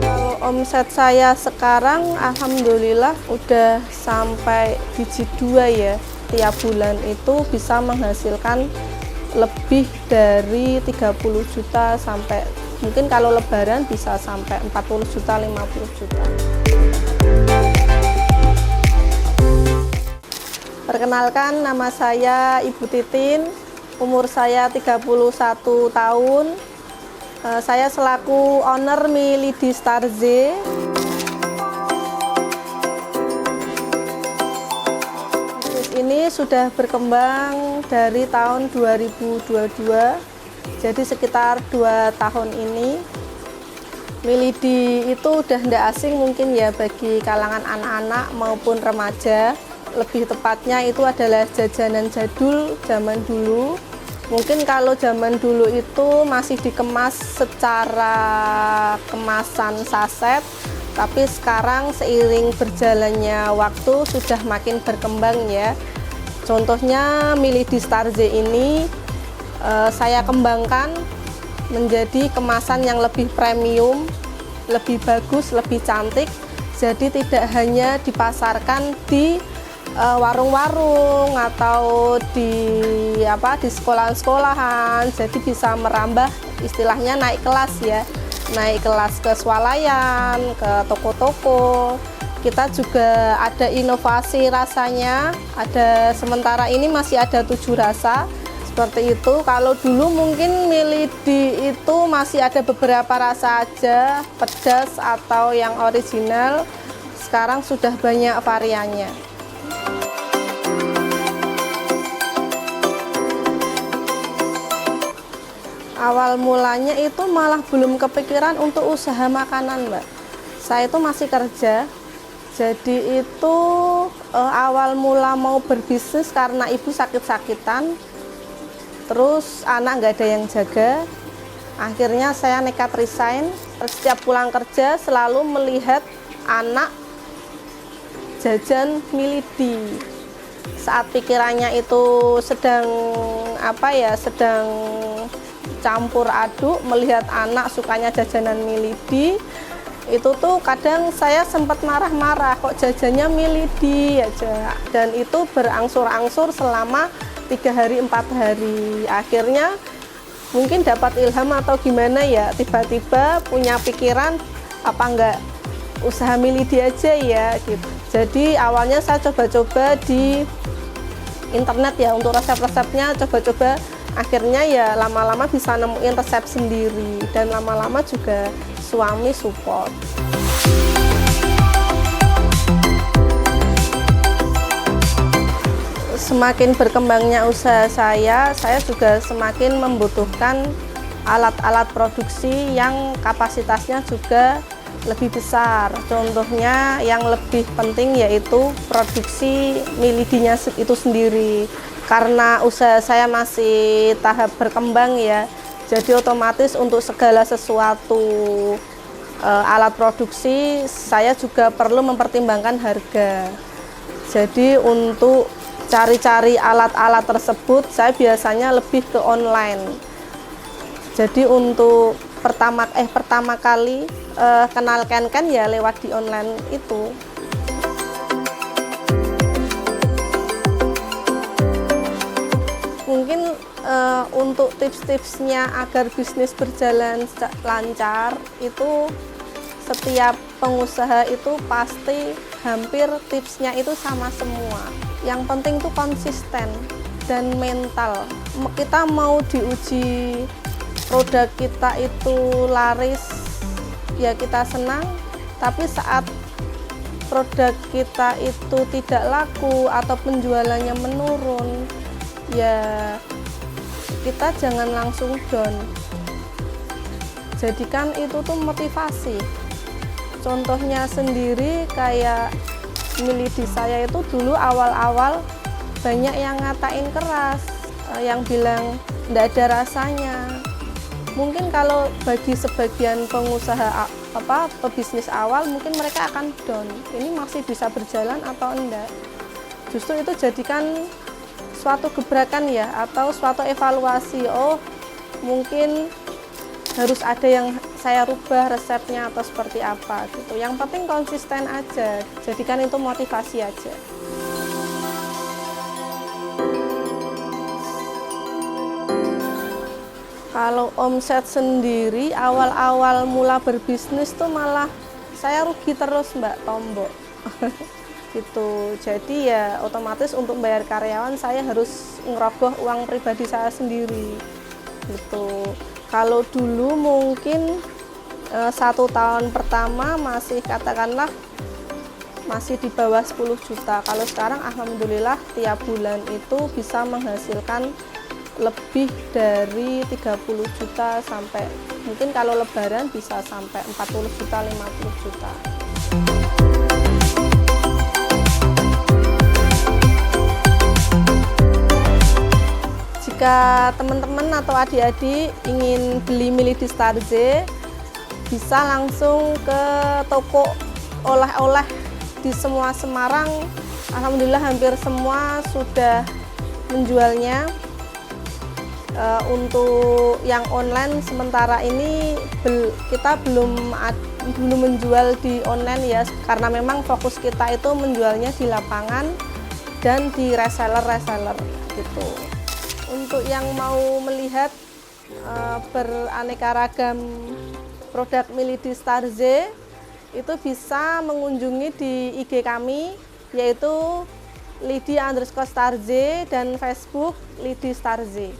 Kalau omset saya sekarang alhamdulillah udah sampai digit 2 ya. Tiap bulan itu bisa menghasilkan lebih dari 30 juta sampai mungkin kalau lebaran bisa sampai 40 juta, 50 juta. Perkenalkan, nama saya Ibu Titin, umur saya 31 tahun. Saya selaku owner Milidi Starze. Bisnis ini sudah berkembang dari tahun 2022, jadi sekitar 2 tahun ini. Milidi itu udah tidak asing mungkin ya bagi kalangan anak-anak maupun remaja. Lebih tepatnya itu adalah jajanan jadul zaman dulu. Mungkin kalau zaman dulu itu masih dikemas secara kemasan saset, tapi sekarang seiring berjalannya waktu sudah makin berkembang ya. Contohnya Milidi Starze ini saya kembangkan menjadi kemasan yang lebih premium, lebih bagus, lebih cantik. Jadi tidak hanya dipasarkan di warung-warung atau di sekolahan-sekolahan, jadi bisa merambah istilahnya naik kelas ya, naik kelas ke swalayan, ke toko-toko. Kita juga ada inovasi rasanya, ada sementara ini masih ada 7 rasa seperti itu. Kalau dulu mungkin Milidi itu masih ada beberapa rasa aja, pedas atau yang original. Sekarang sudah banyak variannya. Awal mulanya itu malah belum kepikiran untuk usaha makanan, Mbak. Saya itu masih kerja, jadi itu awal mula mau berbisnis karena ibu sakit-sakitan, terus anak nggak ada yang jaga. Akhirnya saya nekat resign. Setiap pulang kerja selalu melihat anak jajan Milidi. Saat pikirannya itu sedang sedang campur aduk, melihat anak sukanya jajanan Milidi, itu tuh kadang saya sempat marah-marah, kok jajannya Milidi aja. Dan itu berangsur-angsur selama 3 hari 4 hari. Akhirnya mungkin dapat ilham atau gimana ya, tiba-tiba punya pikiran apa enggak usaha Milidi aja ya gitu. Jadi awalnya saya coba-coba di internet ya untuk resep-resepnya, coba-coba. Akhirnya ya lama-lama bisa nemuin resep sendiri dan lama-lama juga suami support. Semakin berkembangnya usaha saya juga semakin membutuhkan alat-alat produksi yang kapasitasnya juga lebih besar. Contohnya yang lebih penting yaitu produksi Milidinya itu sendiri. Karena usaha saya masih tahap berkembang ya, jadi otomatis untuk segala sesuatu alat produksi saya juga perlu mempertimbangkan harga. Jadi untuk cari-cari alat-alat tersebut saya biasanya lebih ke online. Jadi untuk pertama kali kenalkan kan ya lewat di online itu. Mungkin untuk tips-tipsnya agar bisnis berjalan lancar itu setiap pengusaha itu pasti hampir tipsnya itu sama semua. Yang penting itu konsisten dan mental. Kita mau diuji produk kita itu laris ya kita senang, tapi saat produk kita itu tidak laku atau penjualannya menurun, ya kita jangan langsung down. Jadikan itu tuh motivasi. Contohnya sendiri kayak Milidi saya itu dulu awal-awal banyak yang ngatain keras, yang bilang nggak ada rasanya. Mungkin kalau bagi sebagian pengusaha pebisnis awal mungkin mereka akan down. Ini masih bisa berjalan atau enggak? Justru itu jadikan suatu gebrakan ya, atau suatu evaluasi. Oh, mungkin harus ada yang saya rubah resepnya atau seperti apa gitu. Yang penting konsisten aja, jadikan itu motivasi aja. Kalau omset sendiri, awal-awal mula berbisnis tuh malah saya rugi terus Mbak Tombok. Gitu. Jadi ya otomatis untuk bayar karyawan saya harus ngerogoh uang pribadi saya sendiri. Gitu. Kalau dulu mungkin 1 tahun pertama masih katakanlah masih di bawah 10 juta. Kalau sekarang alhamdulillah tiap bulan itu bisa menghasilkan lebih dari 30 juta sampai mungkin kalau lebaran bisa sampai 40 juta, 50 juta. Jika teman-teman atau adik-adik ingin beli mie lidi Starze, bisa langsung ke toko oleh-oleh di semua Semarang. Alhamdulillah hampir semua sudah menjualnya. Untuk yang online sementara ini kita belum menjual di online ya, karena memang fokus kita itu menjualnya di lapangan dan di reseller gitu. Untuk yang mau melihat beraneka ragam produk mie lidi Starze itu bisa mengunjungi di IG kami, yaitu Lidi_Starze dan Facebook Lidi Starze.